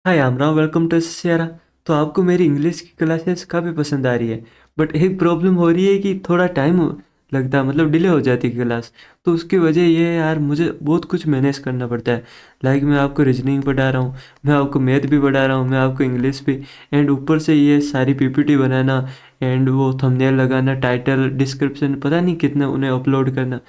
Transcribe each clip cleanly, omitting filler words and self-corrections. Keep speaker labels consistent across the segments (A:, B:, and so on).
A: Hi Amrao, welcome to सियारा। तो आपको मेरी इंग्लिश की क्लासेस काफ़ी पसंद आ रही है, बट एक प्रॉब्लम हो रही है कि थोड़ा टाइम लगता है, मतलब डिले हो जाती है क्लास। तो उसकी वजह ये है यार, मुझे बहुत कुछ मैनेज करना पड़ता है। लाइक मैं आपको रीजनिंग पढ़ा रहा हूँ, मैं आपको मैथ भी पढ़ा रहा हूँ, मैं आपको इंग्लिश भी। एंड ऊपर से ये सारी पीपीटी बनाना, एंड वो थंबनेल लगाना, टाइटल, डिस्क्रिप्शन, पता नहीं कितना उन्हें अपलोड करना।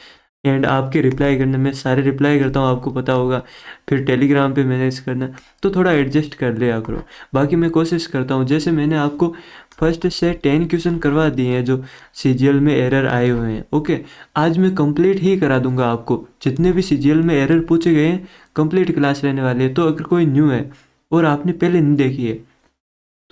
A: एंड आपके रिप्लाई करने में, सारे रिप्लाई करता हूँ आपको पता होगा। फिर टेलीग्राम पे मैनेज करना। तो थोड़ा एडजस्ट कर लिया करो। बाकी मैं कोशिश करता हूँ, जैसे मैंने आपको फर्स्ट से 10 क्वेश्चन करवा दिए हैं जो सीजीएल में एरर आए हुए हैं। ओके, आज मैं कंप्लीट ही करा दूंगा आपको। जितने भी सीजीएल में एरर पूछे गए हैं, कंप्लीट क्लास रहने वाली है। तो अगर कोई न्यू है और आपने पहले नहीं देखी है,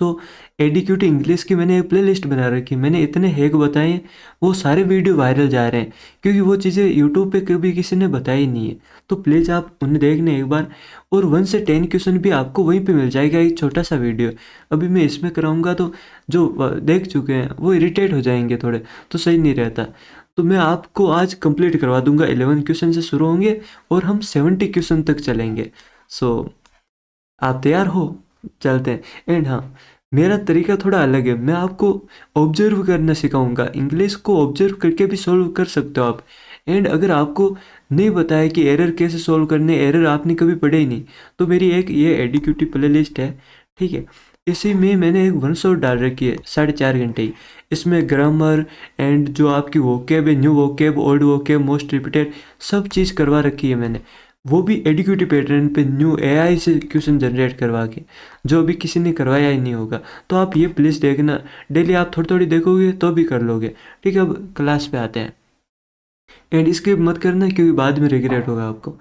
A: तो एडीक्यूटी इंग्लिश की मैंने एक प्लेलिस्ट बना रखी है। मैंने इतने हैक बताए हैं, वो सारे वीडियो वायरल जा रहे हैं, क्योंकि वो चीज़ें यूट्यूब पे कभी किसी ने बताई नहीं है। तो प्लीज़ आप उन्हें देखने एक बार। और 1 से 10 क्वेश्चन भी आपको वहीं पे मिल जाएगा, एक छोटा सा वीडियो। अभी मैं इसमें कराऊंगा तो जो देख चुके हैं वो इरिटेट हो जाएंगे थोड़े, तो सही नहीं रहता। तो मैं आपको आज कंप्लीट करवा दूंगा। 11 क्वेश्चन से शुरू होंगे और हम 70 क्वेश्चन तक चलेंगे। सो आप तैयार हो? चलते हैं। एंड हाँ, मेरा तरीका थोड़ा अलग है। मैं आपको ऑब्जर्व करना सिखाऊंगा। इंग्लिश को ऑब्जर्व करके भी सॉल्व कर सकते हो आप। एंड अगर आपको नहीं पता है कि एरर कैसे सॉल्व करने, एरर आपने कभी पढ़े ही नहीं, तो मेरी एक ये एडुकेटिव प्ले लिस्ट है, ठीक है। इसी में मैंने एक वन शॉट डाल रखी है, 4.5 घंटे ही। इसमें ग्रामर एंड जो आपकी वोकेब है, new vocab, old vocab, most repeated, सब चीज़ करवा रखी है मैंने। वो भी एडुकेटिव पैटर्न पे, न्यू एआई से क्वेश्चन जनरेट करवा के, जो अभी किसी ने करवाया ही नहीं होगा। तो आप ये प्लीज़ देखना। डेली आप थोड़ी थोड़ी देखोगे तो भी कर लोगे, ठीक है। अब क्लास पे आते हैं। एंड स्किप मत करना, क्योंकि बाद में रिग्रेट होगा आपको।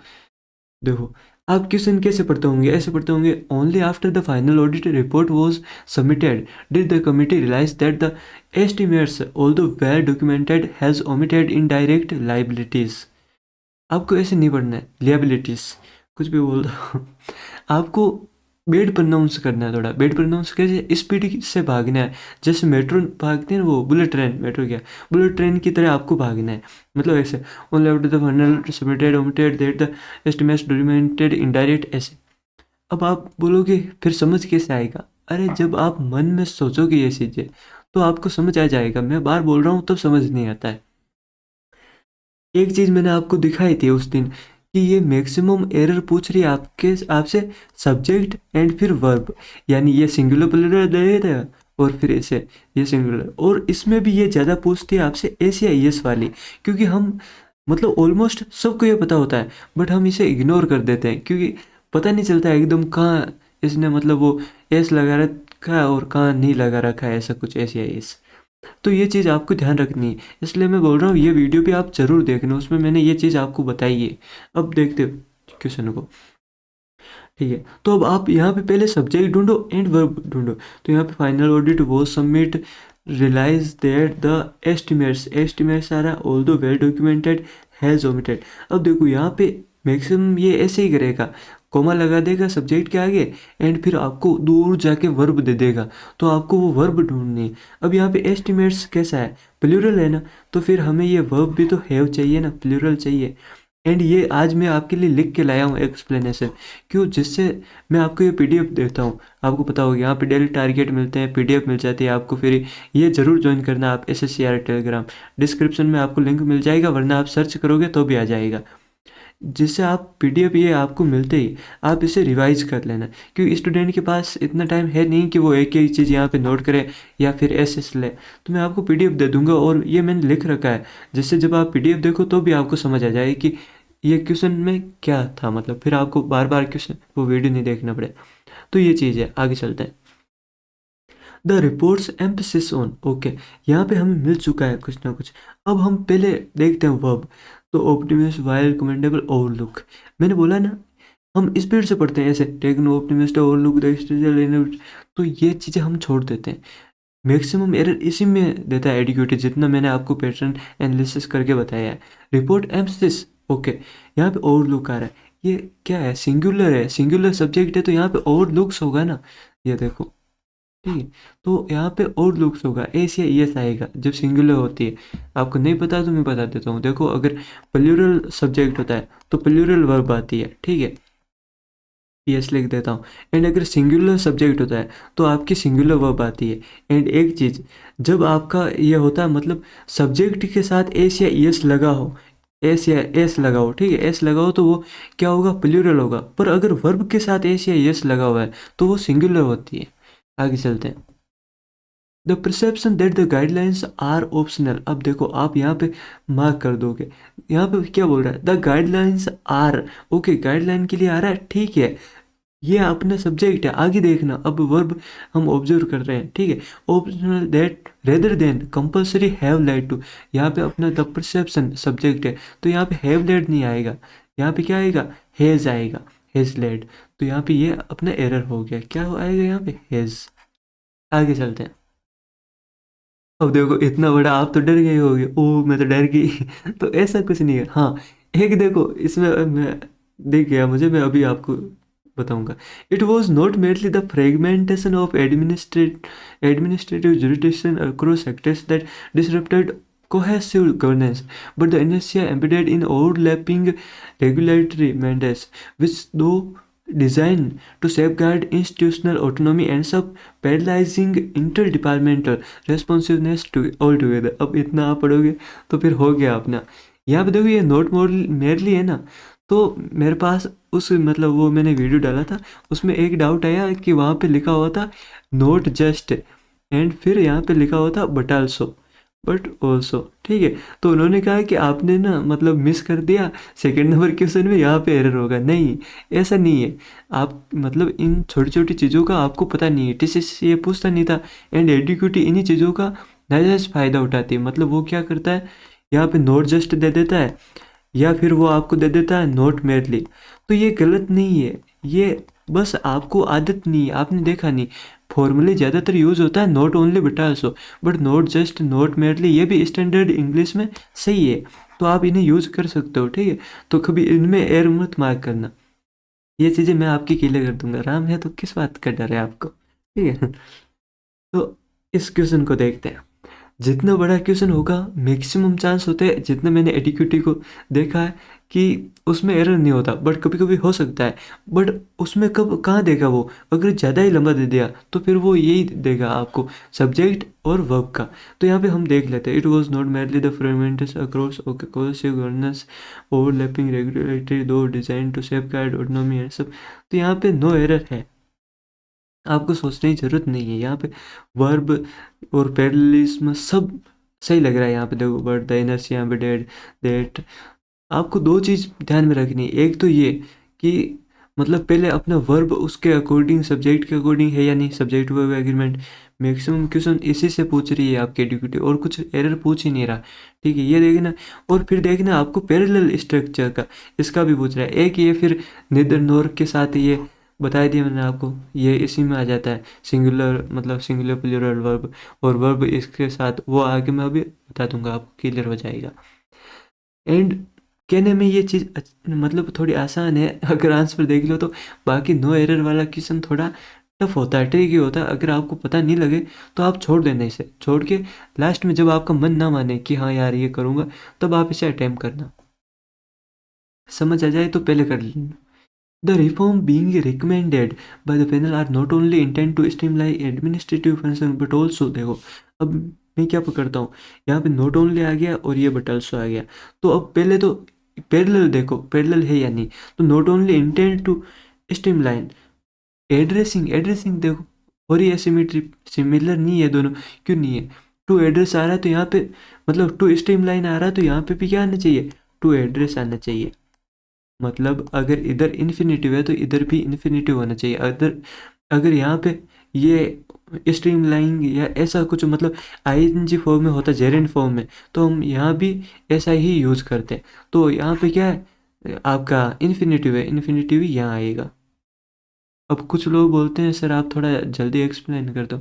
A: देखो, आप क्वेश्चन कैसे पढ़ते होंगे, ऐसे पढ़ते होंगे। Only after the final audit report was submitted did the committee realise that the estimates although well documented has omitted indirect liabilities. आपको ऐसे नहीं पढ़ना है लिएबिलिटीज, कुछ भी बोल दो। आपको बेड प्रोनाउंस करना है। थोड़ा बेड प्रोनाउंस कैसे, स्पीड से भागना है। जैसे मेट्रो भागते हैं ना, वो बुलेट ट्रेन, मेट्रो क्या, बुलेट ट्रेन की तरह आपको भागना है। मतलब ऐसे, only after the final submitted omitted that the estimates documented indirect, ऐसे। अब आप बोलोगे फिर समझ कैसे आएगा? अरे जब आप मन में सोचोगे ये चीज़ें, तो आपको समझ आ जाएगा। मैं बार बोल रहा हूँ तब समझ नहीं आता है। एक चीज़ मैंने आपको दिखाई थी उस दिन, कि ये मैक्सिमम एरर पूछ रही है आपके आपसे सब्जेक्ट एंड फिर वर्ब। यानी ये सिंगुलर प्लूरल दे रहा है, और फिर ऐसे ये सिंगुलर। और इसमें भी ये ज़्यादा पूछती है आपसे एस या एस वाली, क्योंकि हम, मतलब ऑलमोस्ट सबको ये पता होता है, बट हम इसे इग्नोर कर देते हैं, क्योंकि पता नहीं चलता है एकदम कहाँ इसने, मतलब वो एस लगा रखा है और कहाँ नहीं लगा रखा है, ऐसा कुछ एस या एस। तो ये चीज़ आपको ध्यान रखनी है। इसलिए मैं बोल रहा हूँ ये वीडियो भी आप ज़रूर देखना, उसमें मैंने ये चीज़ आपको बताई है। अब देखते हो क्वेश्चन को, ठीक है। तो अब आप यहाँ पे पहले सब्जेक्ट ढूंढो एंड वर्ब ढूंढो। तो यहाँ पे फाइनल ऑडिट वो submit realise that the estimates, estimates आ रहा है, although well documented has omitted. अब देखो यहाँ पे मैक्सिमम ये ऐसे ही करेगा, कोमा लगा देगा सब्जेक्ट के आगे, एंड फिर आपको दूर जाके वर्ब दे देगा। तो आपको वो वर्ब ढूंढनी है। अब यहाँ पे एस्टिमेट्स कैसा है, प्लूरल है ना, तो फिर हमें ये वर्ब भी तो हैव चाहिए ना, प्लूरल चाहिए। एंड ये आज मैं आपके लिए लिख के लाया हूँ एक्सप्लेनेशन, क्यों, जिससे मैं आपको ये पीडीएफ देता हूँ। आपको पता होगा यहाँ पे डेली टारगेट मिलते हैं, पीडीएफ मिल जाती है आपको। फिर ये ज़रूर ज्वाइन करना आप SSCR टेलीग्राम। डिस्क्रिप्शन में आपको लिंक मिल जाएगा, वरना आप सर्च करोगे तो भी आ जाएगा। जिससे आप पीडीएफ ये आपको मिलते ही आप इसे रिवाइज कर लेना, क्योंकि स्टूडेंट के पास इतना टाइम है नहीं कि वो एक ही चीज़ यहाँ पे नोट करे या फिर एस ले। तो मैं आपको पीडीएफ दे दूंगा, और ये मैंने लिख रखा है, जिससे जब आप पीडीएफ देखो तो भी आपको समझ आ जाए कि ये क्वेश्चन में क्या था। मतलब फिर आपको बार बार क्वेश्चन वो वीडियो नहीं देखना पड़े। तो ये चीज़ है, आगे चलते हैं। The reports emphasis on, okay, यहाँ पे हमें मिल चुका है कुछ ना कुछ। अब हम पहले देखते हैं वर्ब। तो ऑप्टिमिस्ट, वाइल्ड, कमेंडेबल, ओवरलुक। मैंने बोला ना, हम स्पीड से पढ़ते हैं ऐसे, टेक्नो, ऑप्टिमिस्ट, ओवरलुक द। तो ये चीज़ें हम छोड़ देते हैं। मैक्सिमम एरर इसी में देता है एडिक्यूटिव, जितना मैंने आपको पैटर्न एनालिसिस करके बताया है। Report emphasis, okay. यहाँ पे ओवरलुक आ रहा है, ये क्या है, सिंगुलर है, सिंगुलर सब्जेक्ट है, तो यहाँ पे ओवरलुक्स होगा ना, ये देखो, ठीक है। तो यहाँ पे और लुक्स होगा, एस या एस आएगा जब सिंगुलर होती है। आपको नहीं पता तो मैं बता देता हूँ। देखो, अगर प्लूरल सब्जेक्ट होता है तो प्लूरल वर्ब आती है, ठीक है। यस लिख देता हूँ। एंड अगर सिंगुलर सब्जेक्ट होता है तो आपकी सिंगुलर वर्ब आती है। एंड एक चीज़, जब आपका ये होता है मतलब सब्जेक्ट के साथ एस या यस लगा हो, एस या एस लगा हो, ठीक है, एस लगा हो तो वो क्या होगा, प्लूरल होगा। पर अगर वर्ब के साथ एस या यस लगा हुआ है तो वो सिंगुलर होती है। आगे चलते हैं। The perception that the guidelines are optional. अब देखो आप यहाँ पे मार्क कर दोगे, यहाँ पे क्या बोल रहा है, the guidelines are, okay guideline के लिए आ रहा है, ठीक है, ये अपना सब्जेक्ट है। आगे देखना, अब वर्ब हम ऑब्जर्व कर रहे हैं, ठीक है। Optional that rather than compulsory have led to, यहाँ पे अपना द परसेप्शन सब्जेक्ट है तो यहाँ पे हैव लेड नहीं आएगा, यहाँ पे क्या आएगा, हैज आएगा, हैज लेड। तो यहाँ पे ये अपना एरर हो गया, क्या आएगा यहाँ पे, हैज। आगे चलते हैं। अब देखो इतना बड़ा, आप तो डर गए होगे, ओ मैं तो डर गई तो ऐसा कुछ नहीं है। हाँ, एक देखो इसमें मैं देख गया, मुझे, मैं अभी आपको बताऊंगा। It was not medley the fragmentation of administrative jurisdiction across sectors that disrupted cohesive governance, but the inertia embedded in overlapping regulatory mandates, which though designed to safeguard institutional autonomy ends up paralyzing interdepartmental responsiveness to altogether। अब इतना आप पढ़ोगे तो फिर हो गया अपना। यहाँ पे देखो ये नोट मेरली है ना, तो मेरे पास उस मतलब वो मैंने वीडियो डाला था उसमें एक डाउट आया कि वहाँ पे लिखा हुआ था नोट जस्ट, एंड फिर यहाँ पे लिखा हुआ था बट आल्सो, बट ऑल्सो, ठीक है। तो उन्होंने कहा कि आपने ना मतलब मिस कर दिया, सेकंड नंबर क्वेश्चन में यहाँ पे एरर होगा। नहीं, ऐसा नहीं है। आप मतलब इन छोटी छोटी चीज़ों का आपको पता नहीं है, टीसीएस ये पूछता नहीं था। एंड एडीक्यूटी इन्हीं चीज़ों का नाजायज़ फ़ायदा उठाती है। मतलब वो क्या करता है, यहाँ पे नोट जस्ट दे देता है या फिर वो आपको दे देता है नोट मेरली। तो ये गलत नहीं है, ये बस आपको आदत नहीं है, आपने देखा नहीं। फॉर्मली ज़्यादातर यूज़ होता है note only but also, but note just, note merely, ये भी स्टैंडर्ड इंग्लिश में सही है, तो आप इन्हें यूज़ कर सकते हो, ठीक है। तो कभी इनमें एर मत मार्क करना, ये चीज़ें मैं आपकी क्लियर कर दूंगा। राम है तो किस बात का डर है आपको, ठीक है। तो इस क्वेश्चन को देखते हैं। जितना बड़ा क्वेश्चन होगा मैक्सिमम चांस होते हैं, जितना मैंने एडिक्यूटी को देखा है कि उसमें एरर नहीं होता, बट कभी कभी हो सकता है। बट उसमें कब कहाँ देगा वो, अगर ज़्यादा ही लंबा दे दिया तो फिर वो यही देगा आपको सब्जेक्ट और वर्ब का। तो यहाँ पे हम देख लेते हैं। It was not merely the fragments across cohesive governance overlapping regulatory though design to safeguard autonomy and सब। तो यहाँ पे नो एरर है, आपको सोचने की ज़रूरत नहीं है। यहाँ पे वर्ब और पैरेललिज्म सब सही लग रहा है। यहाँ पे देखो word the inertia embedded that, आपको दो चीज़ ध्यान में रखनी है। एक तो ये कि मतलब पहले अपना वर्ब उसके अकॉर्डिंग, सब्जेक्ट के अकॉर्डिंग है या नहीं, subject verb agreement. Maximum question इसी से पूछ रही है आपकी एडुकेटिव, और कुछ एरर पूछ ही नहीं रहा, ठीक है। ये देखना, और फिर देखना आपको पैरेलल स्ट्रक्चर का, इसका भी पूछ रहा है। एक ये फिर निदर नोर के साथ ये बता दिया मैंने आपको, ये इसी में आ जाता है सिंगुलर, मतलब सिंगुलर प्लूरल वर्ब, और वर्ब इसके साथ वो आगे मैं अभी बता दूंगा, आपको क्लियर हो जाएगा। एंड कहने में ये चीज़ मतलब थोड़ी आसान है अगर आंसर देख लो तो। बाकी नो एरर वाला क्वेश्चन थोड़ा टफ होता है, ट्रिकी होता है। अगर आपको पता नहीं लगे तो आप छोड़ देना, इसे छोड़ के लास्ट में जब आपका मन ना माने कि हाँ यार ये करूँगा, तब आप इसे अटेम्प्ट करना। समझ आ जाए तो पहले कर लेना। The reform being recommended by the panel are not only intended to streamline administrative function but also, देखो अब मैं क्या पकड़ता हूँ, यहाँ पे नॉट ओनली आ गया और ये बट ऑल्सो आ गया। तो अब पहले तो पैरेलल देखो, पैरेलल है या नहीं। तो not only intend to streamline, addressing, addressing देखो और ये सिमिट्री, सिमिलर नहीं है दोनों, क्यों नहीं है। टू एड्रेस आ रहा है तो यहाँ पे मतलब टू स्ट्रीमलाइन आ रहा है तो यहाँ पे भी क्या आना चाहिए, टू एड्रेस आना चाहिए। मतलब अगर इधर इन्फिनेटिव है तो इधर भी इन्फिनेटिव होना चाहिए। अगर यहाँ पे ये स्ट्रीमलाइन या ऐसा कुछ मतलब आईएनजी फॉर्म में होता, जेरेंट फॉर्म में, तो हम यहाँ भी ऐसा ही यूज़ करते हैं। तो यहाँ पे क्या है, आपका इन्फिनेटिव है, इन्फिनेटिव ही यहाँ आएगा। अब कुछ लोग बोलते हैं सर आप थोड़ा जल्दी एक्सप्लेन कर दो,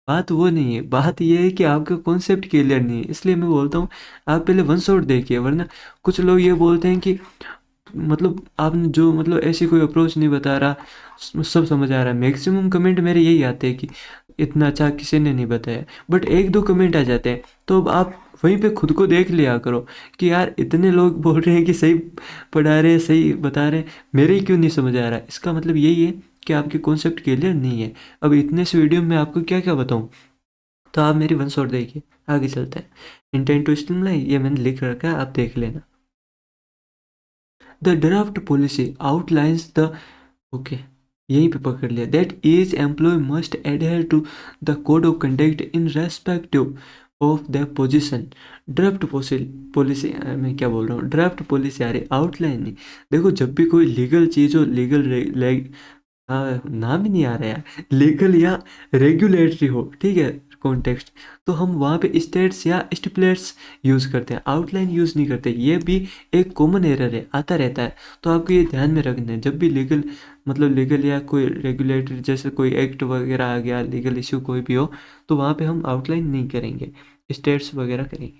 A: बात वो नहीं है। बात ये है कि आपका कॉन्सेप्ट क्लियर नहीं है, इसलिए मैं बोलता हूँ आप पहले वन शॉट देखिए। वरना कुछ लोग ये बोलते हैं कि मतलब आपने जो मतलब ऐसी कोई अप्रोच नहीं बता रहा, सब समझ आ रहा है। मैक्सिमम कमेंट मेरे यही आते हैं कि इतना अच्छा किसी ने नहीं बताया, बट एक दो कमेंट आ जाते हैं। तो अब आप वहीं पे खुद को देख लिया करो कि यार इतने लोग बोल रहे हैं कि सही पढ़ा रहे हैं, सही बता रहे हैं, मेरे ही क्यों नहीं समझ आ रहा है। इसका मतलब यही है कि आपके कॉन्सेप्ट क्लियर नहीं है। अब इतने से वीडियो में आपको क्या क्या बताऊँ, तो आप मेरी वन शॉट देखिए, आगे चलते हैं। इंटेंट टू स्ट्रीमलाइन ये मैंने लिख रखा है, आप देख लेना। The draft policy outlines the, okay यहीं पे पकड़ लिया, that each employee must adhere to the code of conduct in respective of the position. Draft policy, मैं क्या बोल रहा हूँ, ड्राफ्ट पॉलिसी आ रही, आउटलाइन नहीं। देखो जब भी कोई लीगल चीज़ हो, लीगल, हाँ नाम ही नहीं आ रहा यार, लीगल या रेगुलेटरी हो, ठीक है, कॉन्टेक्स्ट, तो हम वहाँ पे स्टेट्स या स्टिपुलेट्स यूज़ करते हैं, आउटलाइन यूज़ नहीं करते। ये भी एक कॉमन एरर है, आता रहता है, तो आपको ये ध्यान में रखना है। जब भी लीगल, मतलब लीगल या कोई रेगुलेटरी, जैसे कोई एक्ट वगैरह आ गया, लीगल इशू कोई भी हो, तो वहाँ पे हम आउटलाइन नहीं करेंगे, स्टेट्स वगैरह करेंगे।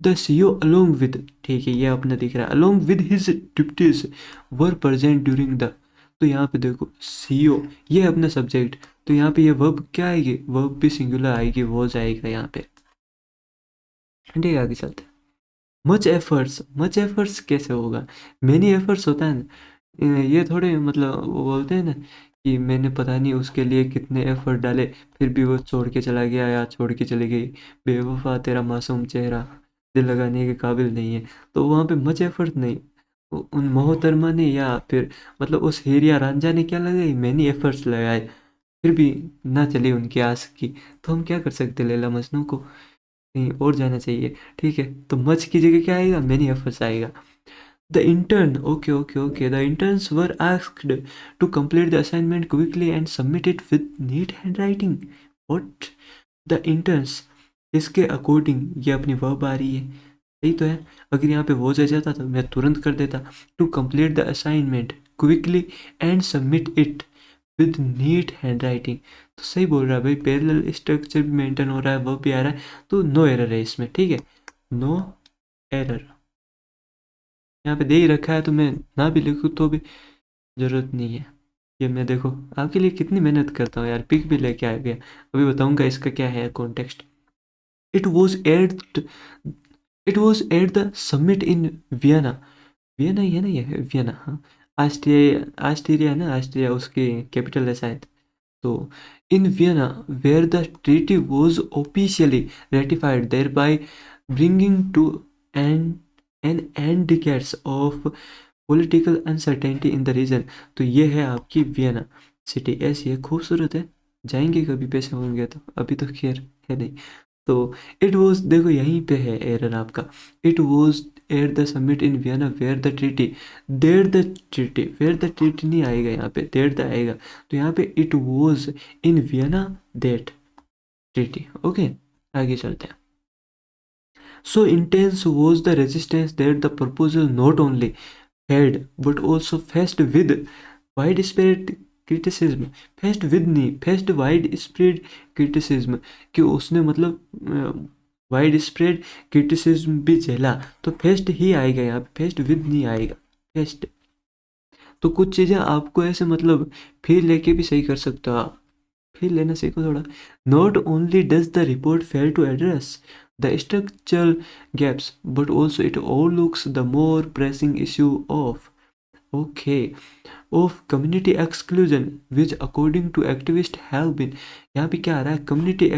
A: द सीईओ अलोंग विद, ठीक है ये अपना दिख रहा है, along with his deputies were present during the, तो यहाँ पे देखो सीईओ ये अपना सब्जेक्ट, तो यहाँ पे ये वर्ब क्या आएगी, वर्ब भी सिंगुलर आएगी, वो जाएगा यहाँ पे, ठीक है आगे चलते हैं। मच एफर्ट्स कैसे होगा, मेनी एफर्ट्स होता है ना, ये थोड़े मतलब वो बोलते हैं ना कि मैंने पता नहीं उसके लिए कितने एफर्ट डाले, फिर भी वो छोड़ के चला गया या छोड़ के चली गई, बेवफा तेरा मासूम चेहरा दिल लगाने के काबिल नहीं है। तो वहाँ पे मच एफर्ट नहीं, उन मोहतरमा ने या फिर मतलब उस हीर या रांझा ने क्या लगाई, मैनी एफर्ट्स लगाए, फिर भी ना चली उनकी आस की, तो हम क्या कर सकते, लैला मजनू को कहीं और जाना चाहिए, ठीक है। तो मच की जगह क्या आएगा, मैनी एफर्ट्स आएगा। The intern, okay the interns were asked to complete the assignment quickly and submit it with neat hand writing. What, the interns, इसके अकॉर्डिंग ये अपनी वर्ब आ रही है, यही तो है। अगर यहाँ पे वो आ जाता तो मैं तुरंत कर देता, to complete the assignment quickly and submit it with neat hand writing, तो सही बोल रहा है भाई, पैरेलल स्ट्रक्चर भी मेंटेन हो रहा है, वर्ब भी आ रहा है, तो नो एरर है इसमें, ठीक है, नो एरर। यहाँ पे दे ही रखा है, तो मैं ना भी लिखूँ तो भी ज़रूरत नहीं है। ये मैं देखो आपके लिए कितनी मेहनत करता हूँ यार, पिक भी लेके आ गया, अभी बताऊँगा इसका क्या है context. It was at it was at the summit in Vienna, Vienna ही है ना, ये वियना, हाँ, ऑस्ट्रिया है ना, ऑस्ट्रिया उसकी कैपिटल है शायद। तो in Vienna where the treaty was officially ratified there by bringing to an an end decades of political uncertainty in the region. तो ये है आपकी वियना सिटी, ऐसी है, खूबसूरत है, जाएंगे कभी पैसे होंगे तो, अभी तो खैर है नहीं। तो इट वॉज, देखो यहीं पे है एरर आपका, it was at the summit in Vienna where the treaty, there the treaty, where the treaty नहीं आएगा यहाँ पे, देर द आएगा, तो यहाँ पे it was in Vienna that treaty, okay आगे चलते हैं। So intense was the resistance that the proposal not only had but also faced with widespread criticism, faced with नहीं, faced widespread criticism, कि उसने मतलब widespread criticism भी झेला, तो faced ही आएगा यहाँ पे, faced with नहीं आएगा, faced। तो कुछ चीज़ें आपको ऐसे मतलब फिर लेके भी सही कर सकते हो आप, फिर लेना सीखो थोड़ा। Not only does the report fail to address the structural gaps but also it overlooks the more pressing issue of, okay, of community exclusion which according to activists have been, यहाँ पे क्या आ रहा है, community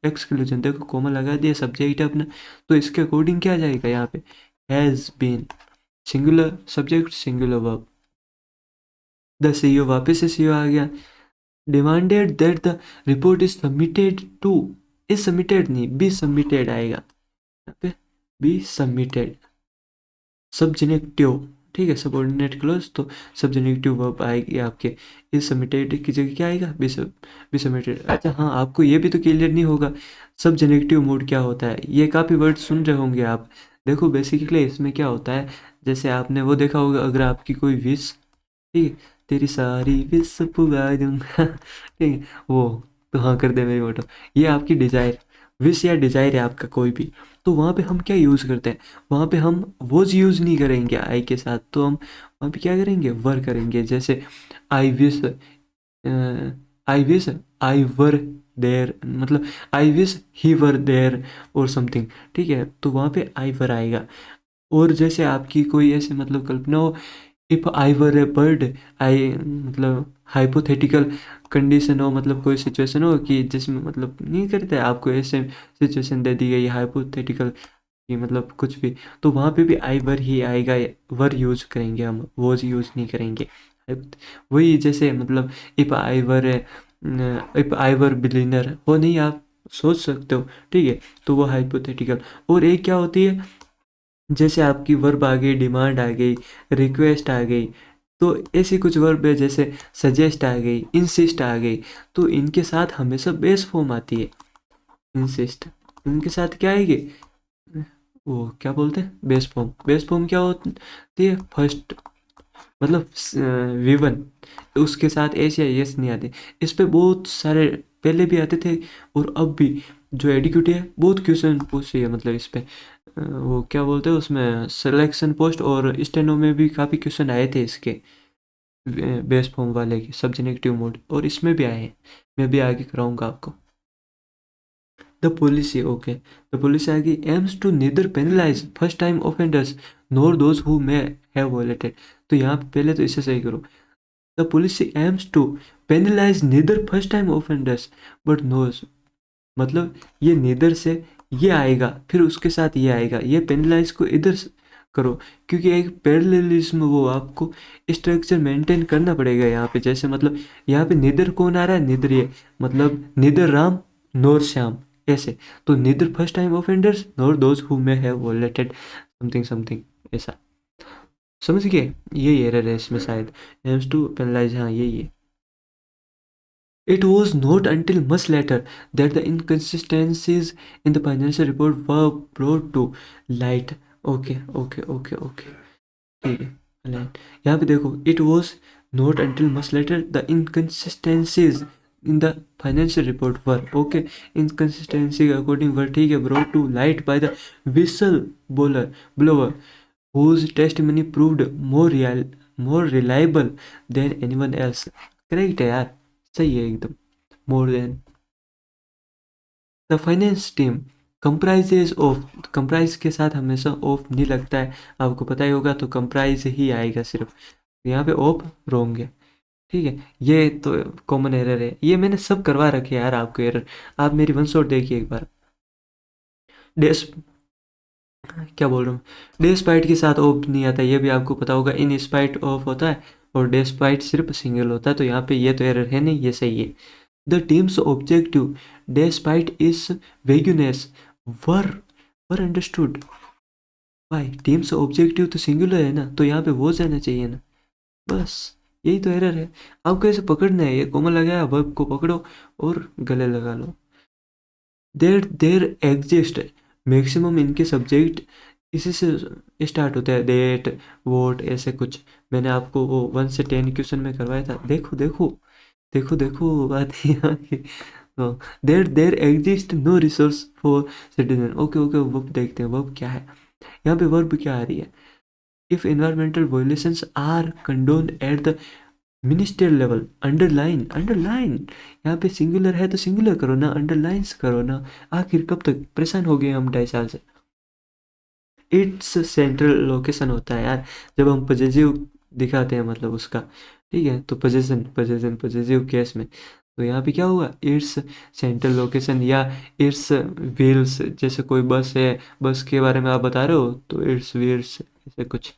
A: exclusion, देखो coma लगा दिया, subject है अपना, तो इसके अकॉर्डिंग क्या जाएगा यहाँ पे, has been, singular subject singular verb, the CEO वापस से सीईओ आ गया, demanded that the report is submitted to, is submitted नहीं, बी सबमिटेड आएगा यहाँ पे, बी सबमिटेड, सबजेक्टिव, ठीक है, सबऑर्डिनेट क्लोज, तो सबजेक्टिव वर्ब आएगी आपके, इज सबमिटेड की जगह क्या आएगा, बी सबमिटेड। अच्छा हाँ, आपको ये भी तो क्लियर नहीं होगा सबजेक्टिव मोड क्या होता है, ये काफ़ी वर्ड सुन रहे होंगे आप। देखो बेसिकली इसमें क्या होता है, जैसे आपने वो देखा होगा, अगर आपकी कोई विश, ठीक है, तेरी सारी विश पुगा दूंगा ठीक है, वो तो हाँ कर दे मेरी फोटो, ये आपकी डिज़ायर, विश या डिज़ायर है आपका कोई भी, तो वहाँ पे हम क्या यूज़ करते हैं, वहाँ पे हम वॉज यूज़ नहीं करेंगे आई के साथ, तो हम वहाँ पे क्या करेंगे, वर करेंगे, जैसे I wish, I wish I were there, मतलब I wish he were there और समथिंग, ठीक है, तो वहाँ पे आई वर आएगा। और जैसे आपकी कोई ऐसे मतलब कल्पना हो, if I were A bird, आई मतलब हाइपोथेटिकल कंडीशन हो, मतलब कोई सिचुएशन हो कि जिसमें मतलब नहीं करते आपको ऐसे सिचुएशन दे दी गई हाइपोथेटिकल कि मतलब कुछ भी, तो वहाँ पे भी आई वर ही आएगा, वर यूज करेंगे हम, वॉज यूज नहीं करेंगे। वही जैसे मतलब इफ आई वर बिलियनर, वो नहीं आप सोच सकते हो, ठीक है, तो वो हाइपोथेटिकल। और एक क्या होती है, जैसे आपकी वर्ब आ गई, डिमांड आ गई, रिक्वेस्ट आ गई, तो ऐसी कुछ वर्ब है जैसे सजेस्ट आ गई, इंसिस्ट आ गई, तो इनके साथ हमेशा बेस फॉर्म आती है। इंसिस्ट, इनके साथ क्या आएगी, वो क्या बोलते हैं, बेस फॉर्म। बेस फॉर्म क्या होती है, फर्स्ट मतलब विवन, उसके साथ एस या यस नहीं आते। इस पे बहुत सारे पहले भी आते थे, और अब भी जो एडिक्यूटी है बहुत क्वेश्चन पूछी है, मतलब इस पे वो क्या बोलते हैं उसमें, सिलेक्शन पोस्ट और स्टेनो में भी काफ़ी क्वेश्चन आए थे इसके बेस फॉर्म वाले के सब्जेक्टिव मोड, और इसमें भी आए हैं। मैं भी आगे कराऊंगा आपको। The policy, okay, the policy आगे aims to neither penalise first time offenders nor those who may have violated. तो यहाँ पे पहले तो इसे सही करो। The policy aims to penalise neither first time offenders but knows, मतलब ये नीदर से ये आएगा, फिर उसके साथ ये आएगा, ये पेनलाइज को इधर करो, क्योंकि एक पैरेललिज्म वो आपको स्ट्रक्चर मेंटेन करना पड़ेगा यहाँ पे। जैसे मतलब यहाँ पे निदर कौन आ रहा है, निदर ये, मतलब निदर राम नोर श्याम, ऐसे। तो neither first time offenders nor those who may have violated something something, ऐसा समझ गए। यही एरर है इसमें शायद, एम्स टू पेनलाइज, हाँ यही है। It was not until much later that the inconsistencies in the financial report were brought to light. Okay, okay, okay, okay. ठीक है, Align. यहाँ पे देखो, it was not until much later the inconsistencies in the financial report were, okay, inconsistency according were, ठीक है, brought to light by the whistleblower whose testimony proved more reliable than anyone else. Correct है यार, सही है एकदम, more than। The finance team comprises of, comprise के साथ हमेशा ऑफ नहीं लगता है, आपको पता ही होगा, तो कंप्राइज ही आएगा सिर्फ, यहाँ पे ऑफ रोंग है, ठीक है। ये तो कॉमन एरर है, ये मैंने सब करवा रखे हैं यार आपको एरर, आप मेरी वन शॉट देखिए एक बार। डेस, क्या बोल रहा हूँ, डेस्पाइट के साथ ऑफ नहीं आता, ये भी आपको पता होगा, इन स्पाइट ऑफ होता है, और डेस्पाइट सिर्फ सिंगल होता है, तो यहाँ पे ये तो एरर है नहीं, ये सही है। The team's objective, despite its vagueness, were were understood. Why? Teams objective तो सिंगुलर है ना, तो यहाँ पे वो जाना चाहिए ना, बस यही तो एरर है। आपको ऐसे पकड़ना है, ये कोमल लगाया वर्ब को पकड़ो और गले लगा लो। देर एग्जिस्ट, मैक्सिमम इनके सब्जेक्ट इसी से स्टार्ट होते हैं, देट, वोट, ऐसे कुछ। मैंने आपको वो 1 से 10 क्वेश्चन में करवाया था, देखो देखो देखो देखो, बात यहाँ की। There there exist no resource for citizen, okay okay, verb देखते हैं, वर्ब क्या है यहाँ पे, वर्ब क्या आ रही है, if environmental violations are condone at the ministerial level, underline, underline, यहाँ पे सिंगुलर है तो सिंगुलर करो ना, अंडरलाइंस करो ना। आखिर कब तक परेशान हो गए हम 2.5 साल से। इट्स सेंट्रल लोकेशन होता है यार, जब हम पॉजिटिव दिखाते हैं मतलब उसका, ठीक है, तो पोजेशन पोजेशन पॉजिटिव केस में, तो यहाँ पे क्या हुआ, इट्स सेंट्रल लोकेशन, या इट्स व्हील्स, जैसे कोई बस है, बस के बारे में आप बता रहे हो, तो इट्स व्हील्स, ऐसे कुछ।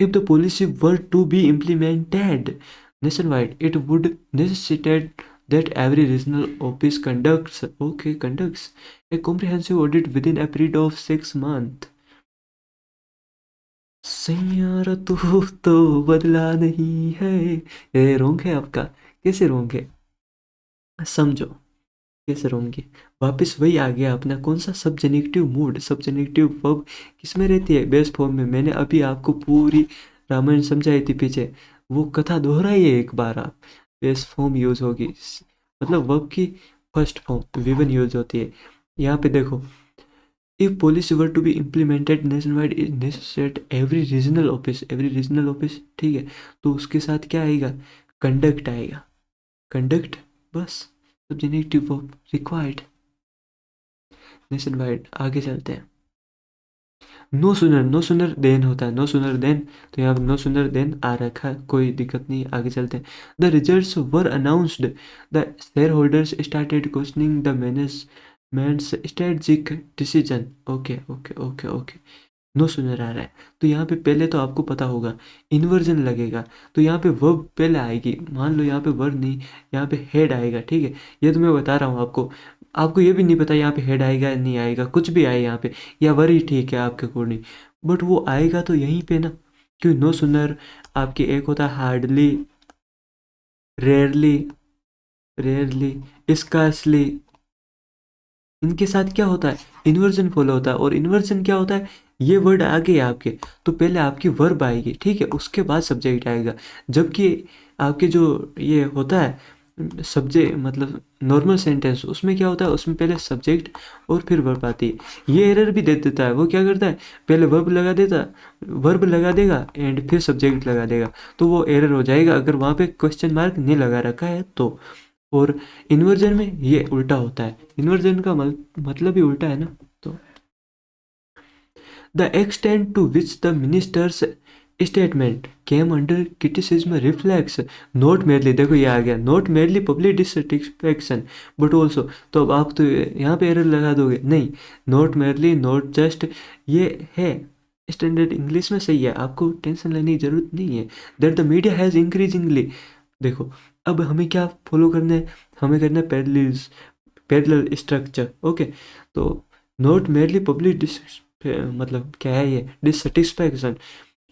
A: If the policy were to be implemented nationwide, it would necessitate that every regional office conducts a comprehensive audit within a period of 6 months. Saiyaara तो बदला नहीं है, ये रोंग है आपका, कैसे रोंग है, समझो कैसे रोंग है। वापस वही आ गया अपना, कौन सा, सब्जेक्टिव मूड, सब्जेक्टिव वर्ब किस में रहती है, बेस फॉर्म में। मैंने अभी आपको पूरी रामायण समझाई थी पीछे, वो कथा दोहराइए एक बार आप। बेस फॉर्म यूज होगी, मतलब वर्ब की फर्स्ट फॉर्म विवन यूज होती है। यहाँ पे देखो, if policy were to be implemented nationwide is necessary every regional office, ठीक है, तो उसके साथ क्या आएगा, कंडक्ट आएगा, कंडक्ट, बस subjective verb required nation wide. आगे चलते हैं। नो सुनर देन होता है, नो सुनर देन, तो यहाँ नो सुनर देन आ रखा है, कोई दिक्कत नहीं। आगे चलते हैं। The results were announced, the share holders started questioning the management's strategic decision. Okay okay okay okay, no sooner आ रहा है, तो यहाँ पे पहले तो आपको पता होगा इन्वर्जन लगेगा, तो यहाँ पे वर्ब पहले आएगी। मान लो यहाँ पे वर्ब नहीं, यहाँ पे हेड आएगा, ठीक है। ये तो मैं बता रहा हूँ आपको, आपको ये भी नहीं पता यहाँ पे हेड आएगा या नहीं आएगा, कुछ भी आए यहाँ पे, या वर्ब ही ठीक है आपके अकॉर्डिंग, बट वो आएगा तो यहीं पे ना। क्यों? नो सुनर आपके एक होता है हार्डली, रेयरली, स्कार्सली, इनके साथ क्या होता है? इन्वर्जन फॉलो होता है। और इन्वर्जन क्या होता है? ये वर्ड आ गए आपके, तो पहले आपकी वर्ब आएगी, ठीक है, उसके बाद सब्जेक्ट आएगा। जबकि आपके जो ये होता है सब्जेक्ट, मतलब नॉर्मल सेंटेंस, उसमें क्या होता है? उसमें पहले सब्जेक्ट और फिर वर्ब आती है। ये एरर भी दे देता है, वो क्या करता है, पहले वर्ब लगा देगा एंड फिर सब्जेक्ट लगा देगा, तो वो एरर हो जाएगा अगर वहाँ पे क्वेश्चन मार्क नहीं लगा रखा है तो। और इन्वर्जन में ये उल्टा होता है, इन्वर्जन का मतलब ही उल्टा है ना। तो the extent to which the minister's statement came under criticism reflects not merely, देखो ये आ गया, not merely public dissatisfaction but also, तो अब आप तो यहाँ पे एरर लगा दोगे, नहीं, नॉट मेरली, नॉट जस्ट, ये है स्टैंडर्ड इंग्लिश में सही है, आपको टेंशन लेने की जरूरत नहीं है। That the media has increasingly, देखो अब हमें क्या फॉलो करना है, हमें करना है पैरेलल स्ट्रक्चर, ओके। तो नॉट मेरली पब्लिक मतलब क्या है ये, dissatisfaction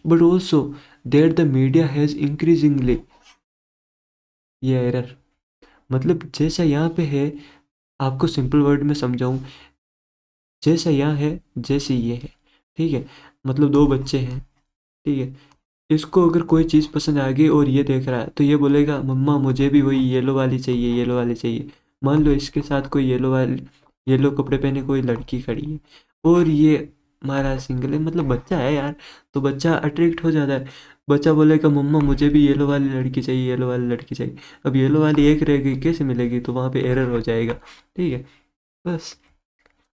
A: but also that the media has increasingly, ये एरर, मतलब जैसा यहाँ पे है, आपको सिंपल वर्ड में समझाऊँ, जैसा यहाँ है जैसे ये है, ठीक है, मतलब दो बच्चे हैं, ठीक है, इसको अगर कोई चीज़ पसंद आ गई और ये देख रहा है तो ये बोलेगा मम्मा मुझे भी वही येलो वाली चाहिए, येलो वाली चाहिए। मान लो इसके साथ कोई येलो कपड़े पहने कोई लड़की खड़ी है और ये हमारा सिंगल है, मतलब बच्चा है यार, तो बच्चा अट्रैक्ट हो जाता है, बच्चा बोलेगा मम्मा मुझे भी येलो वाली लड़की चाहिए, येलो वाली लड़की चाहिए। अब येलो वाली एक रहेगी, कैसे मिलेगी? तो वहाँ पे एरर हो जाएगा, ठीक है। बस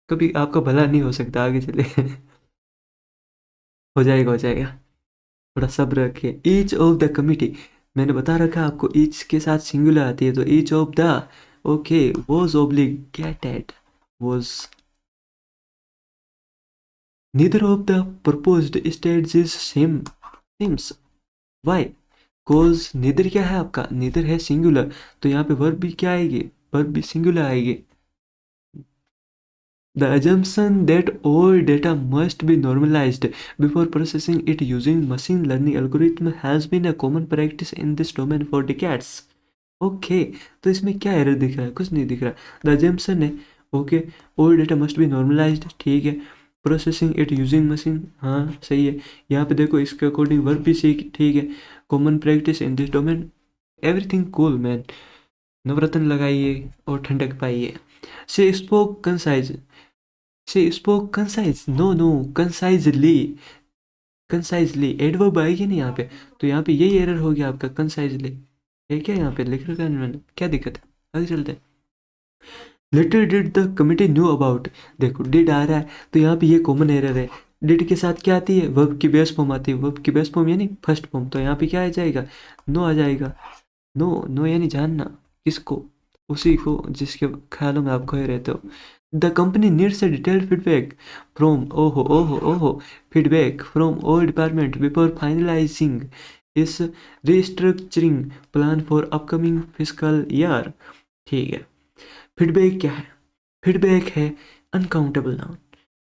A: कभी आपका भला नहीं हो सकता आगे चले हो जाएगा, थोड़ा सब्र रखिए। ईच ऑफ द कमिटी, मैंने बता रखा आपको ईच के साथ सिंगुलर आती है, तो each of the, okay, was obligated, was, neither of the proposed states is same seems, why, cause neither क्या है आपका, नीदर है सिंगुलर, तो यहाँ पे वर्ब भी क्या आएगी, वर्ब भी सिंगुलर आएगी। The assumption that all data must be normalized before processing it using machine learning algorithm has been a common practice in this domain for decades. Okay, तो इसमें क्या एरर दिख रहा है? कुछ नहीं दिख रहा। द assumption है, okay, all data must be normalised, ठीक है, प्रोसेसिंग इट यूजिंग मशीन, हाँ सही है। यहाँ पे देखो इसके अकॉर्डिंग वर्ब भी सही, ठीक है, common practice in this domain, everything cool man, Navratna लगाइए और ठंडक पाइए। She spoke concise, she spoke concise, no concisely adverb आएगी नहीं यहाँ पे, तो यहाँ पे यही एरर हो गया आपका, कंसाइजली है क्या यहाँ पे लिख रखा है मैंने, क्या दिक्कत है? आगे चलते हैं। Little did the committee knew about, देखो डिड आ रहा है तो यहाँ पे ये कॉमन एरर है। डिड के साथ क्या आती है? वर्ब की बेस फॉर्म आती है, वर्ब की बेस फॉर्म यानी फर्स्ट फॉर्म, तो यहाँ पे क्या आ जाएगा? नो आ जाएगा। नो नो यानी जानना, किसको? उसी को जिसके ख्यालों में आप खोए रहते हो। The company needs a detailed feedback from, ओहो feedback from all department before finalising this restructuring plan for upcoming physical year, ठीक है। फीडबैक क्या है? फीडबैक है अनकाउंटेबल नाउन,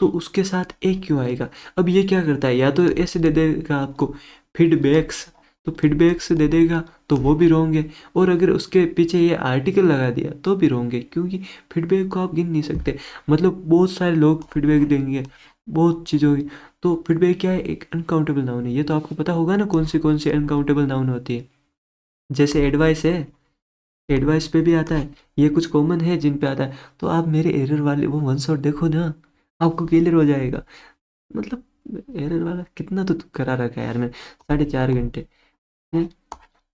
A: तो उसके साथ एक क्यों आएगा? अब ये क्या करता है, या तो ऐसे दे देगा आपको फीडबैक्स, तो फीडबैक्स दे देगा तो वो भी रॉन्ग है, और अगर उसके पीछे ये आर्टिकल लगा दिया तो भी रॉन्ग है, क्योंकि फीडबैक को आप गिन नहीं सकते, मतलब बहुत सारे लोग फीडबैक देंगे बहुत चीज़ों की, तो फीडबैक क्या है? एक अनकाउंटेबल नाउन है। ये तो आपको पता होगा ना कौन सी अनकाउंटेबल नाउन होती है, जैसे एडवाइस है, एडवाइस पे भी आता है, ये कुछ कॉमन है जिन पे आता है, तो आप मेरे एरर वाले वो वन शॉट देखो ना, आपको क्लियर हो जाएगा। मतलब एरर वाला कितना तो करा रखा है यार मैं, 4.5 घंटे हैं।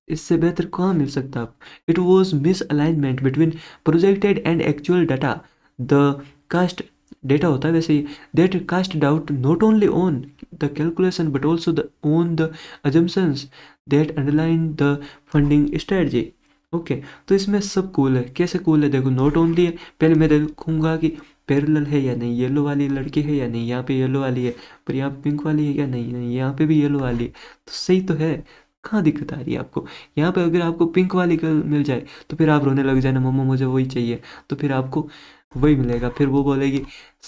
A: इससे बेहतर कहाँ मिल सकता है आपको। It was misalignment between projected and actual data. The cast data होता है वैसे ही, that cast doubt not only on the calculation but also the on the assumptions that underline the funding strategy. Okay, तो इसमें सब cool है। कैसे cool है देखो, नॉट ओनली है, पहले मैं देखूंगा कि पैरेलल है या नहीं, येलो वाली लड़की है या नहीं, यहाँ पे येलो वाली है, पर यहाँ पिंक वाली है क्या, नहीं नहीं यहाँ पे भी येलो वाली है, तो सही तो है। कहाँ दिक्कत आ रही है आपको। यहाँ पे अगर आपको पिंक वाली गर्ल मिल जाए तो फिर आप रोने लग जाए ना, मम्मा मुझे वही चाहिए, तो फिर आपको वही मिलेगा। फिर वो बोलेगी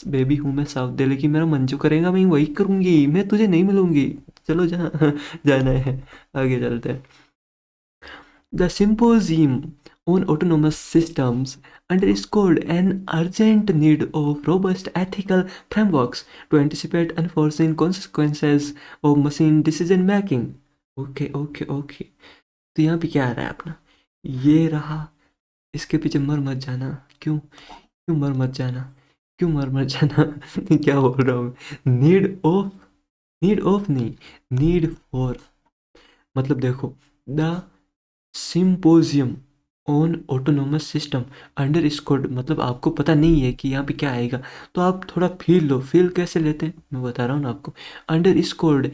A: बेबी हूँ मैं साउथ दे, लेकिन मेरा मन जो करेगा मैं वही करूँगी, मैं तुझे नहीं मिलूंगी, चलो जहाँ जाना है। आगे चलते हैं। The symposium on autonomous systems underscored an urgent need of robust ethical frameworks to anticipate unforeseen consequences of machine decision making. Okay okay okay, तो यहाँ पे क्या आ रहा है अपना, ये रहा। इसके पीछे मर मत जाना। क्यों, क्यों मर मत जाना, क्यों मर मत जाना क्या बोल रहा हूँ मैं, नीड ऑफ नहीं, नीड फॉर। मतलब देखो, the symposium on autonomous system under scored, मतलब आपको पता नहीं है कि यहाँ पे क्या आएगा, तो आप थोड़ा फील लो। फील कैसे लेते हैं मैं बता रहा हूँ ना आपको। Under scored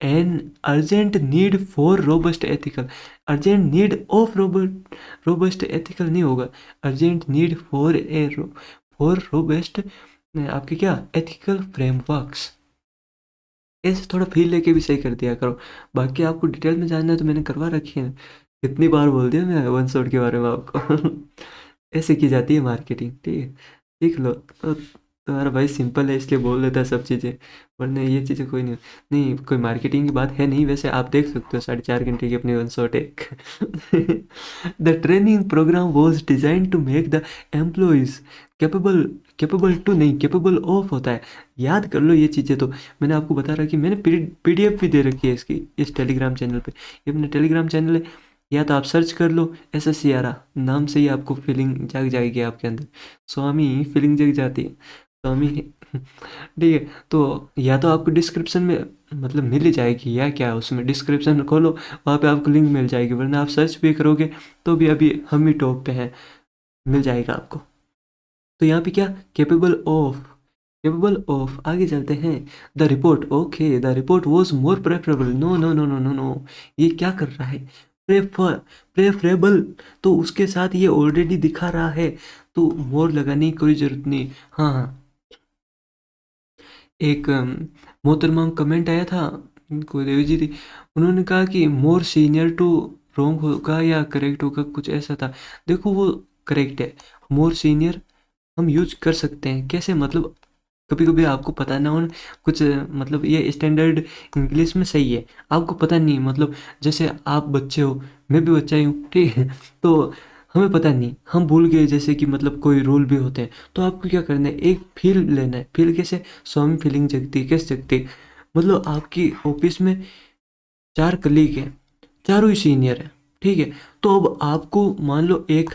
A: an urgent need for robust ethical, urgent need of robust ethical नहीं होगा, अर्जेंट नीड फॉर रोबस्ट आपके क्या एथिकल फ्रेमवर्क्स। ऐसे थोड़ा फील लेके भी सही कर दिया करो। बाकी आपको डिटेल में जानना है तो मैंने करवा रखी है, कितनी बार बोल दिया मैं वन शॉट के बारे में आपको ऐसे की जाती है मार्केटिंग, ठीक है, सीख लो। तो तुम्हारा भाई सिंपल है इसलिए बोल देता है सब चीज़ें, वरना ये चीज़ें कोई नहीं, नहीं कोई मार्केटिंग की बात है नहीं। वैसे आप देख सकते हो 4.5 घंटे की अपनी वन शॉट एक the training programme was design to make the employees capable, capable to नहीं, कैपेबल ऑफ होता है। याद कर लो ये चीज़ें, तो मैंने आपको बता रहा कि मैंने PDF भी दे रखी है इसकी, इस टेलीग्राम चैनल पे। ये अपना टेलीग्राम चैनल है, या तो आप सर्च कर लो SSCRA नाम से ही, आपको फीलिंग जाग जाएगी आपके अंदर, स्वामी फीलिंग जग जाती है, स्वामी ठीक है। तो या तो आपको डिस्क्रिप्शन में मतलब मिल ही जाएगी, या क्या है उसमें, डिस्क्रिप्शन खोलो वहाँ पे आपको लिंक मिल जाएगी, वरना आप सर्च भी करोगे तो भी अभी हम ही टॉप पे हैं, मिल जाएगा आपको। तो यहाँ पे क्या, कैपेबल ऑफ, कैपेबल ऑफ। आगे चलते हैं। The report, okay the report was more preferable, no no no no no no, ये क्या कर रहा है, प्रेफर, प्रेफरेबल, तो उसके साथ ये ऑलरेडी दिखा रहा है, तो मोर लगाने की कोई ज़रूरत नहीं। हाँ हाँ, एक मोहतरमा कमेंट आया था, कोई देवी जी थी, उन्होंने कहा कि मोर सीनियर टू रॉन्ग होगा या करेक्ट होगा, कुछ ऐसा था। देखो वो करेक्ट है, मोर सीनियर हम यूज कर सकते हैं। कैसे मतलब, कभी कभी आपको पता ना हो ना कुछ, मतलब ये स्टैंडर्ड इंग्लिश में सही है, आपको पता नहीं, मतलब जैसे आप बच्चे हो, मैं भी बच्चा ही हूँ, ठीक है, तो हमें पता नहीं, हम भूल गए जैसे कि मतलब कोई रूल भी होते हैं, तो आपको क्या करना है, एक फील लेना है। फील कैसे, स्वामी फीलिंग जगती है, कैसे जगती है, मतलब आपकी ऑफिस में 4 कलीग हैं, चारों ही सीनियर हैं, ठीक है, तो अब आपको मान लो एक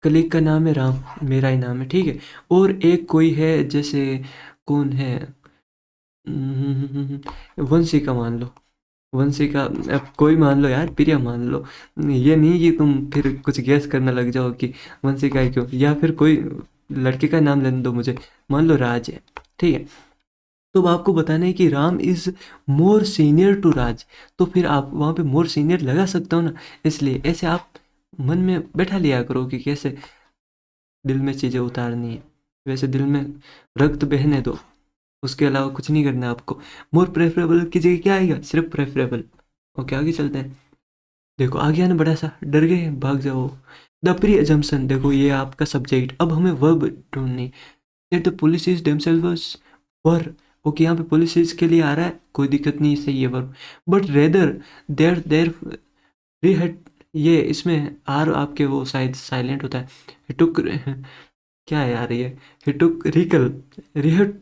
A: कलीग का नाम है राम, मेरा ही नाम है, ठीक है, और एक कोई है जैसे, कौन है, वंशी का मान लो, वंशी का, अब कोई मान लो यार, प्रिया मान लो, ये नहीं कि तुम फिर कुछ गैस करने लग जाओ कि वंशी का है क्यों, या फिर कोई लड़के का नाम लेने दो मुझे, मान लो राज है, ठीक है, तो अब आपको बताना है कि Ram is more senior to Raj, तो फिर आप वहाँ पे मोर सीनियर लगा सकते हो ना, इसलिए ऐसे आप मन में बैठा लिया करो कि कैसे दिल में चीज़ें उतारनी है, वैसे दिल में रक्त बहने दो, उसके अलावा कुछ नहीं करना है आपको। मोर प्रेफरेबल की जगह क्या आएगा, सिर्फ प्रेफरेबल। ओके आगे चलते हैं। देखो आ गया ना बड़ा सा, डर गए भाग जाओ। द प्री अजम्पशन, देखो ये आपका सब्जेक्ट, अब हमें वर्ब ढूंढनी, that the police themselves were, okay यहाँ पे पुलिस के लिए आ रहा है, कोई दिक्कत नहीं, सही है वर्ब, बट रेदर देर देर रिहट, ये इसमें आर आपके वो शायद साइलेंट होता है, हिटुक, क्या है यार ये, हिटुक रिकल, रिहट,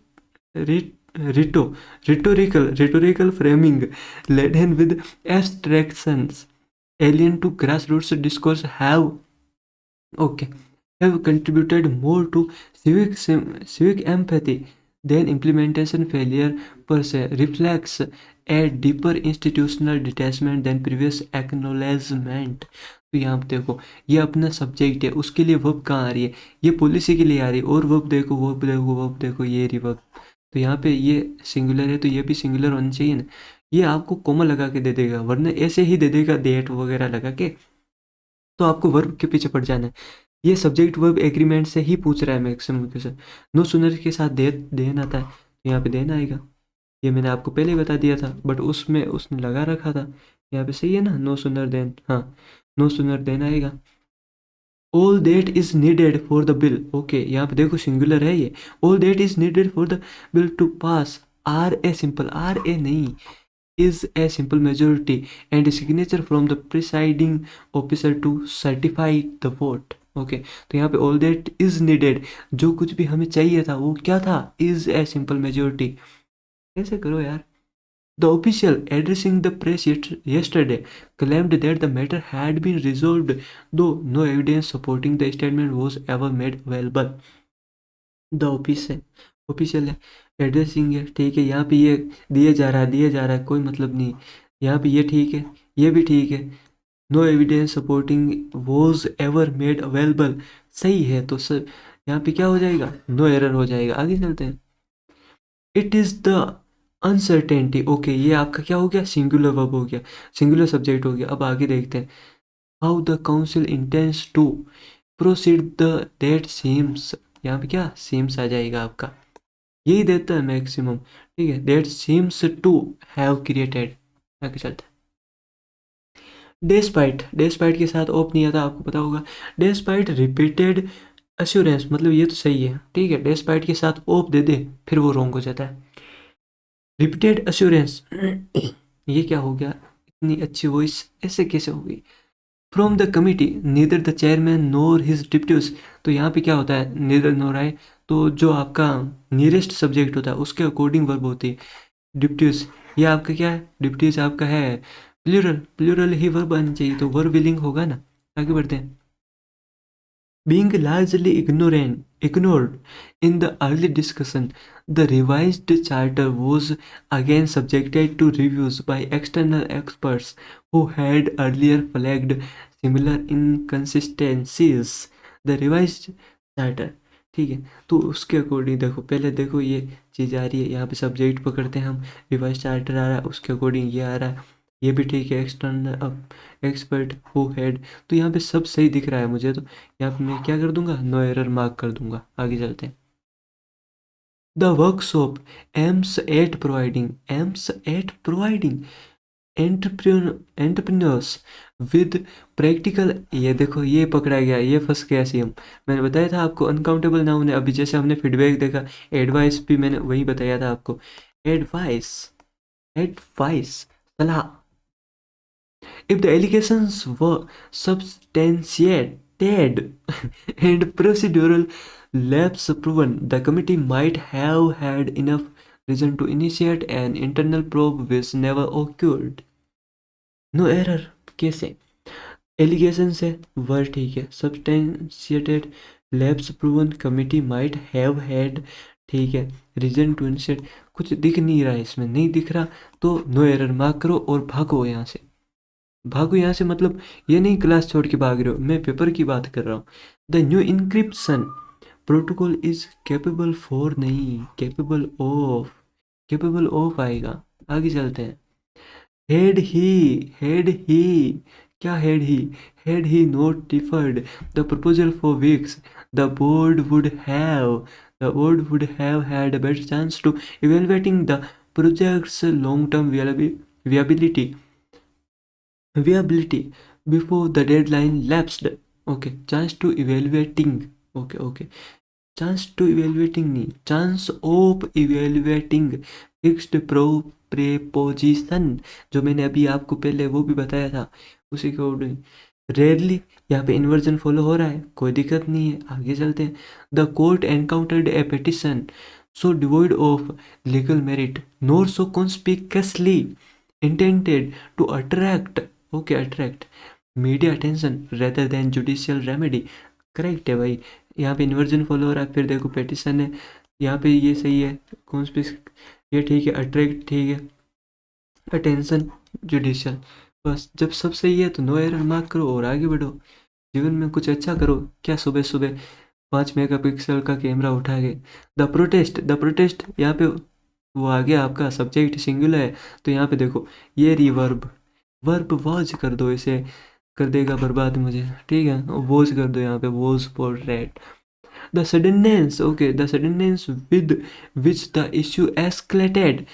A: रिटो, rhetorical framing laden with abstractions alien to grassroots discourse have, okay, have contributed more to civic empathy than implementation failure per se reflects a deeper institutional detachment than previous acknowledgement. तो यहाँ पे देखो ये अपना सब्जेक्ट है, उसके लिए verb कहाँ आ रही है, ये पॉलिसी के लिए आ रही है, और वर्ब देखो वर्ब देखो वर्ब देखो ये रही वर्ब। तो यहाँ पे ये सिंगुलर है तो ये भी सिंगुलर होनी चाहिए ना, ये आपको कॉमा लगा के दे देगा, वरना ऐसे ही दे देगा डेट वगैरह लगा के, तो आपको वर्ब के पीछे पड़ जाना है। ये सब्जेक्ट वर्ब एग्रीमेंट से ही पूछ रहा है मैक्सिमम क्वेश्चन। नो सुनर के साथ देन आता है, तो यहाँ पे देन आएगा, ये मैंने आपको पहले ही बता दिया था, बट उसमें उसने लगा रखा था। यहाँ पे सही है ना, नो सुनर देन, हाँ नो सुनर देन आएगा। All that is needed for the bill, okay यहाँ पे देखो सिंगुलर है ये, all that is needed for the bill to pass are a simple, are a नहीं, is a simple majority and a signature from the presiding officer to certify the vote। Okay तो यहाँ पे all that is needed, जो कुछ भी हमें चाहिए था वो क्या था, is a simple majority। कैसे करो यार। The official addressing the press yesterday claimed that the matter had been resolved, though no evidence supporting the statement was ever made available। The office है, ऑफिशियल है, एड्रेसिंग है, ठीक है, यहाँ पे ये दिया जा रहा है, दिया जा रहा है, कोई मतलब नहीं, यहाँ पे ये ठीक है, ये भी ठीक है, no evidence supporting was ever made available, सही है, तो सर यहाँ पे क्या हो जाएगा, नो एरर हो जाएगा। आगे चलते हैं। It is the uncertainty, okay ये आपका क्या हो गया, सिंगुलर वर्ब हो गया, सिंगुलर सब्जेक्ट हो गया। अब आगे देखते हैं। How the council intends to proceed the debt seems, यहाँ पे क्या सीम्स आ जाएगा आपका, यही देता है मैक्सिमम, ठीक है, debt seems to have created. आगे चलते हैं। डेस्पाइट, डेस्पाइट के साथ ऑफ नहीं आता, आपको पता होगा। डेस्पाइट रिपीटेड अश्योरेंस, मतलब ये तो सही है, ठीक है, डेस्पाइट के साथ ऑफ दे दे फिर वो रॉन्ग हो जाता है। रिपीटेड अश्योरेंस ये क्या हो गया, इतनी अच्छी वॉइस ऐसे कैसे हो गई। From the committee neither the chairman nor his deputies, तो यहाँ पे क्या होता है, नीदर नोर आए तो जो आपका नियरेस्ट सब्जेक्ट होता है उसके अकॉर्डिंग वर्ब होती है। डिप्यूज ये आपका क्या है, डिप्यूज आपका है प्लूरल, प्लूरल ही वर्ब आनी चाहिए, तो वर्ब विलिंग होगा ना। आगे बढ़ते हैं। Being largely ignored in the early discussion, the revised charter was again subjected to reviews by external experts who had earlier flagged similar inconsistencies। The revised charter, ठीक है, तो उसके अकॉर्डिंग देखो, पहले देखो ये चीज़ आ रही है, यहाँ पे सब्जेक्ट पकड़ते हैं हम, रिवाइज चार्टर आ रहा है, उसके अकॉर्डिंग ये आ रहा है, ये भी ठीक है, एक्सटर्नल एक्सपर्ट हु हैड, तो यहाँ पे सब सही दिख रहा है मुझे, तो यहाँ पे मैं क्या कर दूंगा, नो एरर मार्क कर दूंगा। आगे चलते हैं। The workshop aims at providing entrepreneurs with practical, ये देखो ये पकड़ा गया, ये फंस गया सीएम। मैंने बताया था आपको अनकाउंटेबल नाउन है, अभी जैसे हमने फीडबैक देखा, एडवाइस भी मैंने वही बताया था आपको, एडवाइस, एडवाइस सलाह। If the allegations were substantiated and procedural lapse proven, the committee might have had enough reason to initiate an internal probe which never occurred। No error कैसे, एलिगेशन से वर्ड ठीक है, substantiated labs proven, committee might have had, ठीक है, reason to initiate, कुछ दिख नहीं रहा है इसमें, नहीं दिख रहा तो नो एरर मार्क करो और भागो यहाँ से, भागो यहाँ से, मतलब ये नहीं क्लास छोड़ के भाग रहे हो, मैं पेपर की बात कर रहा हूँ। The new encryption protocol is capable for, नहीं कैपेबल ऑफ आएगा। आगे चलते हैं। हेड ही क्या, had he not deferred the proposal for weeks, the board would have had a better chance to evaluating the projects long term viability before the deadline lapsed। okay, chance to evaluating, okay, chance to evaluating नहीं, chance of evaluating fixed preposition, जो मैंने अभी आपको पहले वो भी बताया था उसी के अकॉर्डिंग। रेयरली यहाँ पे इन्वर्जन फॉलो हो रहा है, कोई दिक्कत नहीं है। आगे चलते हैं। The court encountered A petition so devoid of legal merit nor so conspicuously intended to attract media attention rather than judicial remedy। Correct है भाई, यहाँ पे इन्वर्जन फॉलो हो रहा है, फिर देखो पेटिशन है, यहाँ पे ये सही है, कॉन्स्पिक ये ठीक है, अट्रैक्ट ठीक है, अटेंशन जुडिशियल। बस जब सब सही है तो नो एरर मार्क करो और आगे बढ़ो। जीवन में कुछ अच्छा करो। क्या सुबह सुबह 5 मेगापिक्सल का कैमरा उठा के। द प्रोटेस्ट यहाँ पे वो आ गया आपका सब्जेक्ट सिंगुलर है, तो यहाँ पे देखो ये रिवर्ब, वर्ब वॉज कर दो, इसे कर देगा बर्बाद मुझे, ठीक है, वॉज कर दो यहाँ पे, was portrait. The suddenness, okay, the suddenness with which the issue escalated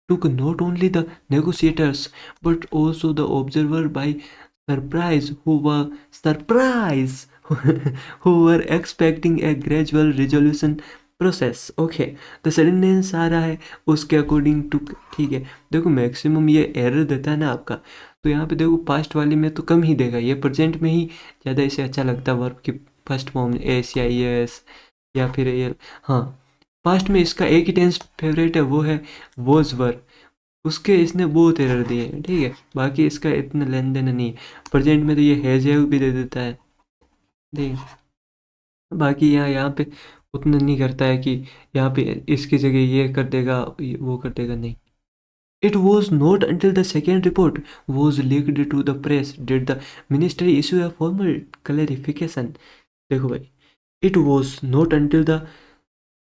A: took not only the negotiators but also the observer by surprise, who were expecting a gradual resolution process. Okay, the suddenness आ रहा है उसके according to, ठीक है। देखो maximum ये error देता है ना आपका, तो यहाँ पे देखो पास्ट वाले में तो कम ही देगा, ये प्रेजेंट में ही ज़्यादा इसे अच्छा लगता है वर्ब की फर्स्ट फॉर्म एस या एस या फिर एल। हाँ, पास्ट में इसका एक ही टेंस फेवरेट है, वो है वॉज वर, उसके इसने बहुत एरर दिए हैं, ठीक है, बाकी इसका इतना लेन देन नहीं है। प्रेजेंट में तो ये हैज हैव भी दे देता है, ठीक है, बाकी यहाँ पे उतना नहीं करता है कि यहाँ पे इसकी जगह ये कर देगा वो कर देगा, नहीं। It was not until the second report was leaked to the press did the ministry issue a formal clarification. देखो भाई, it was not until the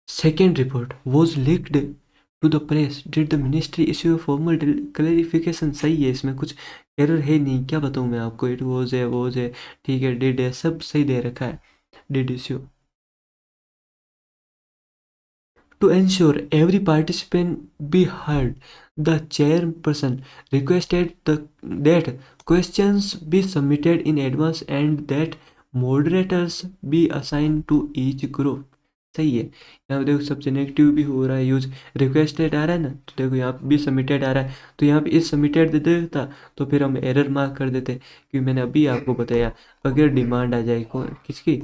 A: second report was leaked to the press did the ministry issue a formal clarification। सही है, इसमें कुछ error है नहीं, क्या बताऊँ मैं आपको, इट वॉज है, ठीक है, डिड है, सब सही दे रखा है। Did issue to ensure every participant be heard, the chairperson requested that questions be submitted in advance and that moderators be assigned to each group। सही है, यहाँ पे देखो सबसे नेगेटिव भी हो रहा है यूज, रिक्वेस्टेड आ रहा है ना, तो देखो यहाँ पे भी सबमिटेड आ रहा है, तो यहाँ पे इस सबमिटेड दे देता तो फिर हम एरर मार्क कर देते, क्योंकि मैंने अभी आपको बताया अगर डिमांड आ जाए किसकी,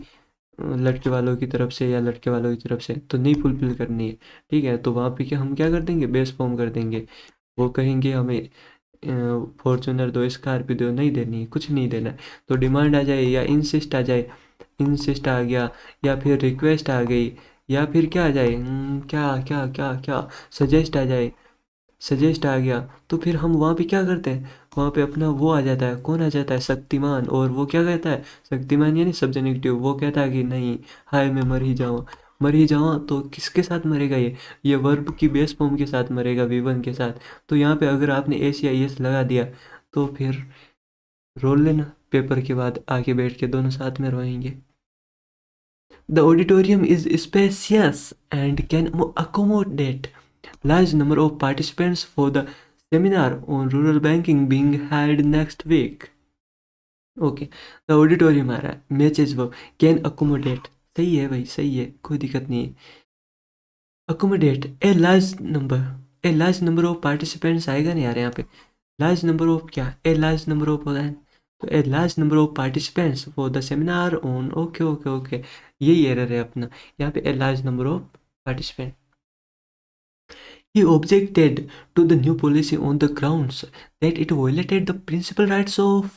A: लड़के वालों की तरफ से या लड़के वालों की तरफ से, तो नहीं फुलफिल करनी है, ठीक है, तो वहाँ पे क्या हम क्या कर देंगे, बेस फॉर्म कर देंगे। वो कहेंगे हमें फॉर्चूनर दो, स्कॉर्पियो दो, नहीं देनी है, कुछ नहीं देना है, तो डिमांड आ जाए या इंसिस्ट आ जाए, इंसिस्ट आ गया, या फिर रिक्वेस्ट आ गई, या फिर क्या आ जाए, क्या क्या क्या क्या सजेस्ट आ जाए, सजेस्ट आ गया, तो फिर हम वहाँ पे क्या करते हैं, वहाँ पे अपना वो आ जाता है, कौन आ जाता है, शक्तिमान, और वो क्या कहता है, शक्तिमान यानी सब्जेक्टिव, वो कहता है कि नहीं, हाय मैं मर ही जाऊँ, मर ही जाऊँ, तो किसके साथ मरेगा ये वर्ब की बेस फॉर्म के साथ मरेगा, V1 के साथ। तो यहाँ पे अगर आपने एस या एस लगा दिया तो फिर रोल लेना, पेपर के बाद आके बैठ के दोनों साथ में रोएंगे। The auditorium is spacious and can accommodate large number of participants for the seminar on rural banking being held next week। Okay, the auditorium आ रहा है, मैचेज वर्ब, कैन अकोमोडेट, सही है भाई, सही है, कोई दिक्कत नहीं है। Accommodate a large number of participants आएगा नहीं यार यहाँ पे, लार्ज नंबर ऑफ क्या, ए लार्ज नंबर ऑफ होता है, तो a large number of participants for the seminar on, okay okay okay, यही एरर है अपना, यहाँ पे a large number of participant. He objected to the new policy on the grounds that it violated the principal rights of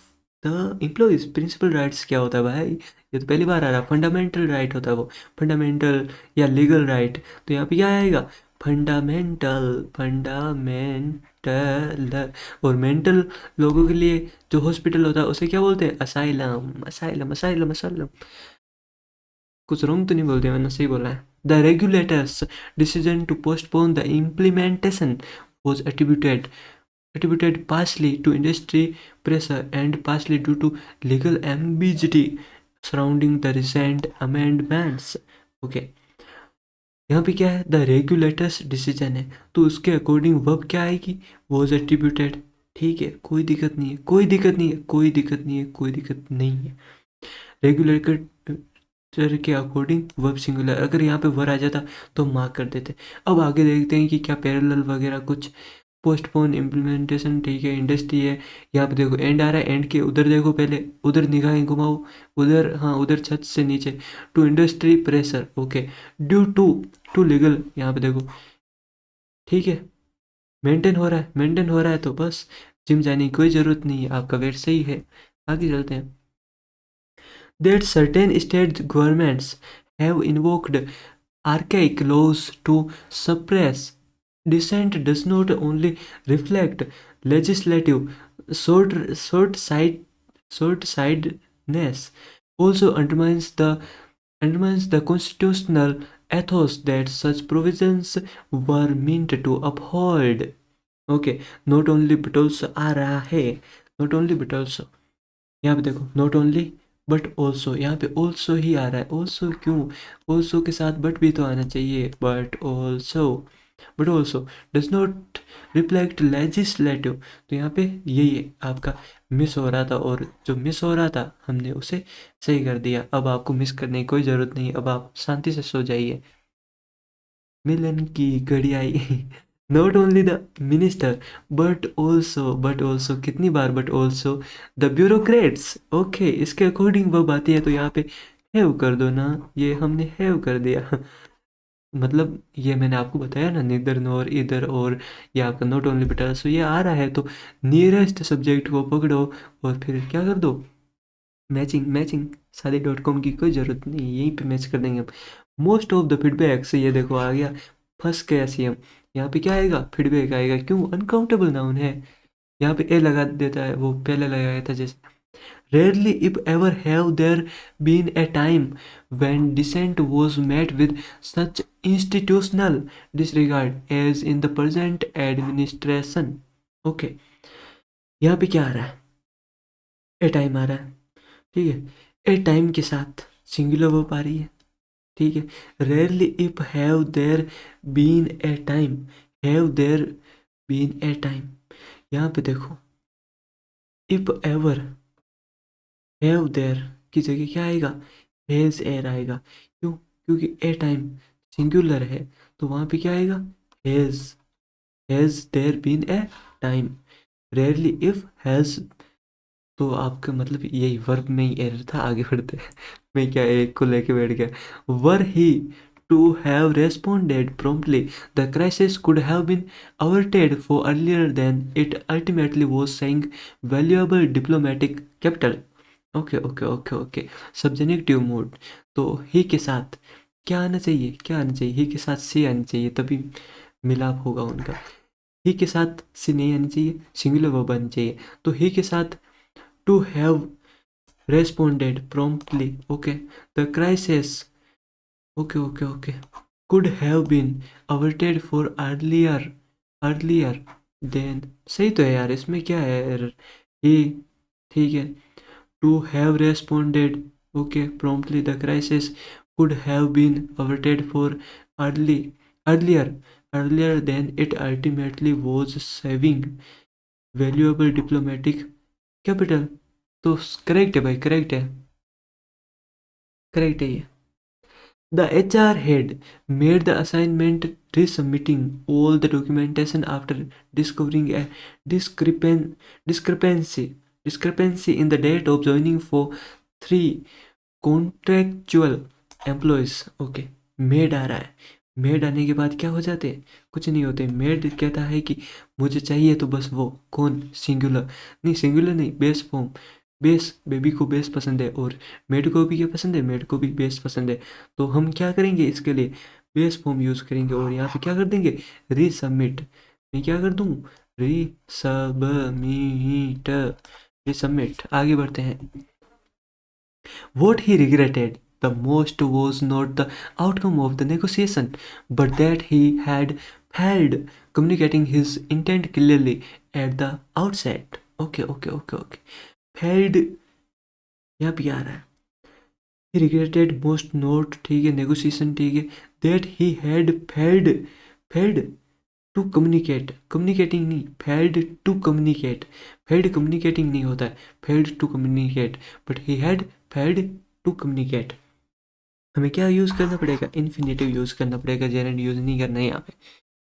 A: the employees। principal rights क्या होता है भाई, ये तो पहली बार आ रहा है, फंडामेंटल राइट होता है वो, फंडामेंटल या लीगल राइट, तो यहाँ पे क्या आएगा, फंडामेंटल, फंडामेंटल, और मेंटल लोगों के लिए जो हॉस्पिटल होता है उसे क्या बोलते हैं, असाइलम, असाइलम, असाइलम, असाइलम, कुछ रॉन्ग तो नहीं बोलते, मैंने सही बोला है। The regulator's decision to postpone the implementation was attributed partially to industry pressure and partially due to legal ambiguity surrounding the recent amendments। Okay, यहाँ पे क्या है, द रेगुलेटर्स डिसीजन है, तो उसके अकॉर्डिंग वर्ब क्या आएगी, वॉज एट्रीब्यूटेड, ठीक है, कोई दिक्कत नहीं है, कोई दिक्कत नहीं है, कोई दिक्कत नहीं है, कोई दिक्कत नहीं है। रेगुलेटर के अकॉर्डिंग वर्ब सिंगुलर, अगर यहाँ पे वर आ जाता तो मार्क कर देते। अब आगे देखते हैं कि क्या पैरेलल वगैरह कुछ, पोस्टपोन इम्प्लीमेंटेशन, ठीक है, इंडस्ट्री है, यहाँ पे देखो एंड आ रहा है, एंड के उधर देखो, पहले उधर निगाहें घुमाओ, उधर, हाँ उधर छत से नीचे, to industry pressure, okay, due to legal, यहाँ पे देखो, ठीक है, मेंटेन हो रहा है, मेंटेन हो रहा है, तो बस जिम जाने की कोई ज़रूरत नहीं है, आपका वेट सही है। आगे चलते हैं। That certain state governments have invoked archaic laws to suppress dissent does not only reflect legislative short sightedness also undermines the constitutional ethos that such provisions were meant to uphold. Okay, not only but also आ रहा है, not only but also, यहाँ पे देखो not only but also, यहाँ पे also he आ रहा है। ऑल्सो क्यों? ऑल्सो के साथ बट भी तो आना चाहिए, but also does not reflect legislative. तो यहाँ पे यही आपका मिस हो रहा था, और जो मिस हो रहा था हमने उसे सही कर दिया। अब आपको मिस करने की कोई ज़रूरत नहीं, अब आप शांति से सो जाइए। मिलन की घड़ी आई। Not only the minister but also कितनी बार but also the bureaucrats. Okay, इसके अकॉर्डिंग वो बातें हैं, तो यहाँ पे हैव कर दो ना, ये हमने हैव कर दिया। मतलब ये मैंने आपको बताया ना, निदर नोर इधर, और ये आपका नॉट ओनली बट ऑल्सो ये आ रहा है, तो नियरेस्ट सब्जेक्ट को पकड़ो और फिर क्या कर दो, मैचिंग मैचिंग। शादी.com की कोई ज़रूरत नहीं, यहीं पे मैच कर देंगे हम। मोस्ट ऑफ द फीडबैक्स, ये देखो आ गया, फंस गया सीएम। यहाँ पे क्या आएगा? फीडबैक आएगा। क्यों? अनकाउंटेबल नाउन है, यहाँ पे ए लगा देता है, वो पहले लगाया था जैसे। Rarely if ever have there been a time when dissent was met with such institutional disregard as in the present administration. Okay, यहाँ पे क्या आ रहा है? ए टाइम आ रहा है, ठीक है। ए टाइम के साथ सिंगुलर वर्ब आ रही है, ठीक है। Rarely if have there been a time, have there been a time, यहाँ पे देखो इफ एवर हैव देयर की जगह क्या आएगा? हैज एर आएगा। क्यों? क्योंकि ए टाइम सिंगुलर है, तो वहाँ पे क्या आएगा? Has there been a time. Rarely if has, तो आपका मतलब यही वर्ब में ही एरर था। आगे बढ़ते हैं। मैं क्या एक को लेके बैठ गया। Were he to have responded promptly, the crisis could have been averted for earlier than it ultimately was, saying valuable diplomatic capital। Okay okay okay okay, subjective mood. तो ही के साथ क्या आना चाहिए? क्या आना चाहिए? ही के साथ सी आनी चाहिए, तभी मिलाप होगा उनका। ही के साथ सी नहीं आनी चाहिए, सिंगुलर वर्ब आनी चाहिए। तो ही के साथ to have responded promptly, okay, the crisis, okay, could have been averted for earlier than। सही तो है यार, इसमें क्या है एरर? ही, ठीक है। to have responded, okay, promptly, the crisis could have been averted for early earlier earlier than it ultimately was, saving valuable diplomatic capital। तो करेक्ट है भाई, करेक्ट है, करेक्ट है ये। The HR head made the assignment resubmitting all the documentation after discovering a discrepancy discrepancy in the date of joining for 3 contractual employees. Okay, made आ रहा है, made आने के बाद क्या हो जाते हैं? कुछ नहीं होते। मेड कहता है कि मुझे चाहिए, तो बस वो कौन? सिंगुलर नहीं, सिंगुलर नहीं, बेस फॉर्म। बेस, बेबी को बेस पसंद है, और मेड को भी क्या पसंद है? मेड को भी बेस पसंद है। तो हम क्या करेंगे इसके लिए? बेस फॉर्म यूज़ करेंगे, और यहाँ पे क्या कर देंगे? रीसबमिट। मैं क्या कर दूँ? Resubmit, resubmit. आगे बढ़ते हैं। What he regretted the most was not the outcome of the negotiation, but that he had failed communicating his intent clearly at the outset। Okay। Failed यहाँ पे आ रहा है। He regretted most not, ठीक है, negotiation ठीक है। That he had failed to communicate, communicating नहीं, failed to communicate, failed communicating नहीं होता है, failed to communicate, but he had failed to communicate। हमें क्या यूज़ करना पड़ेगा? इन्फिनेटिव यूज़ करना पड़ेगा, जेरेंड यूज़ नहीं करना है यहाँ पे।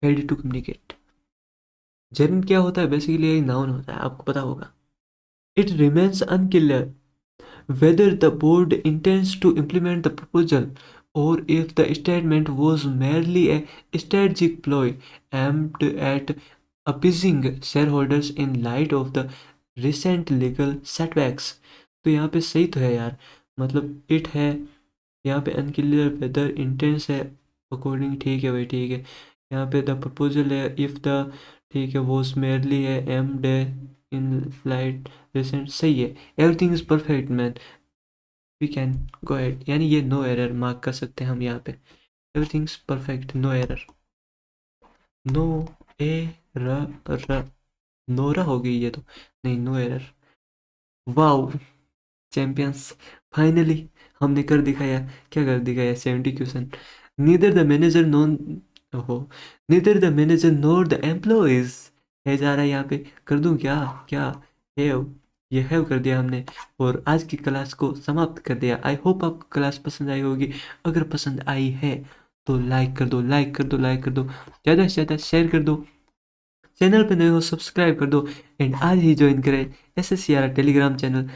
A: failed to communicate, जेरेंड क्या होता है? बेसिकली एक नाउन होता है, आपको पता होगा। It remains unclear whether the board intends to implement the proposal, or if the statement was merely a strategic ploy aimed at appeasing shareholders in light of the recent legal setbacks। तो यहाँ पे सही तो है यार, मतलब it है, यहाँ पे अनक्लियर वेदर इंटेंस है, अकॉर्डिंग, ठीक है भाई, ठीक है। यहाँ पे द प्रपोजल है, इफ़ द, ठीक है, वो स्मेरली है, made in light recent, सही है। Everything is perfect man, we can go ahead, यानी ये नो एरर मार्क कर सकते हैं हम यहाँ पे। Everything is perfect, no error, no error नोरा हो गई ये तो, नहीं no error. Wow, champions, finally हमने कर दिखाया। क्या कर दिखाया? 70 question. Neither the manager none, ओहो, neither the manager nor the employees, है जा रहा है यहाँ पे, कर दूं क्या? क्या हैव, ये हैव कर दिया हमने, और आज की क्लास को समाप्त कर दिया। आई होप आपको क्लास पसंद आई होगी। अगर पसंद आई है तो लाइक कर दो, लाइक कर दो, लाइक कर दो, ज़्यादा से ज़्यादा शेयर कर दो, चैनल पे नए हो सब्सक्राइब कर दो, एंड आज ही ज्वाइन करें SSCR टेलीग्राम चैनल,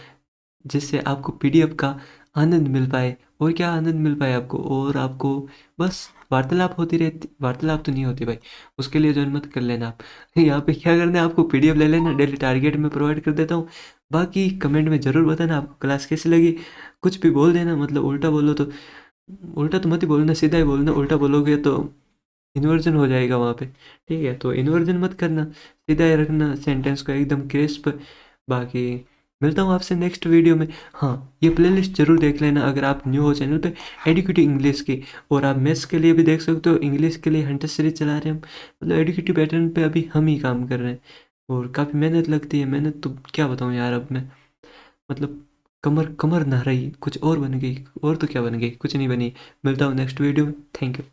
A: जिससे आपको PDF का आनंद मिल पाए। और क्या आनंद मिल पाए आपको? और आपको बस वार्तालाप होती रहती, वार्तालाप तो नहीं होती भाई, उसके लिए ज्वाइन मत कर लेना आप। यहाँ पे क्या करना है आपको, PDF ले लेना, डेली टारगेट में प्रोवाइड कर देता हूँ। बाकी कमेंट में ज़रूर बताना आपको क्लास कैसी लगी। कुछ भी बोल देना, मतलब उल्टा बोलो तो, उल्टा तो मत ही बोलना, सीधा ही बोलना, उल्टा बोलोगे तो इन्वर्जन हो जाएगा वहाँ पे। ठीक है, तो इन्वर्जन मत करना, सीधा ही रखना सेंटेंस को एकदम क्रिस्प। बाकी मिलता हूँ आपसे नेक्स्ट वीडियो में। हाँ, ये प्लेलिस्ट जरूर देख लेना अगर आप न्यू हो चैनल पे, एडुकेटिव इंग्लिश की। और आप मैथ्स के लिए भी देख सकते हो, इंग्लिश के लिए हंटर सीरीज चला रहे हैं हम, मतलब एडुकेटिव पैटर्न पे अभी हम ही काम कर रहे हैं। और काफ़ी मेहनत लगती है, मेहनत तो क्या बताऊँ यार अब मैं, मतलब कमर कमर ना रही, कुछ और बन गई, और तो क्या बन गई, कुछ नहीं बनी। मिलता हूँ नेक्स्ट वीडियो में, थैंक यू।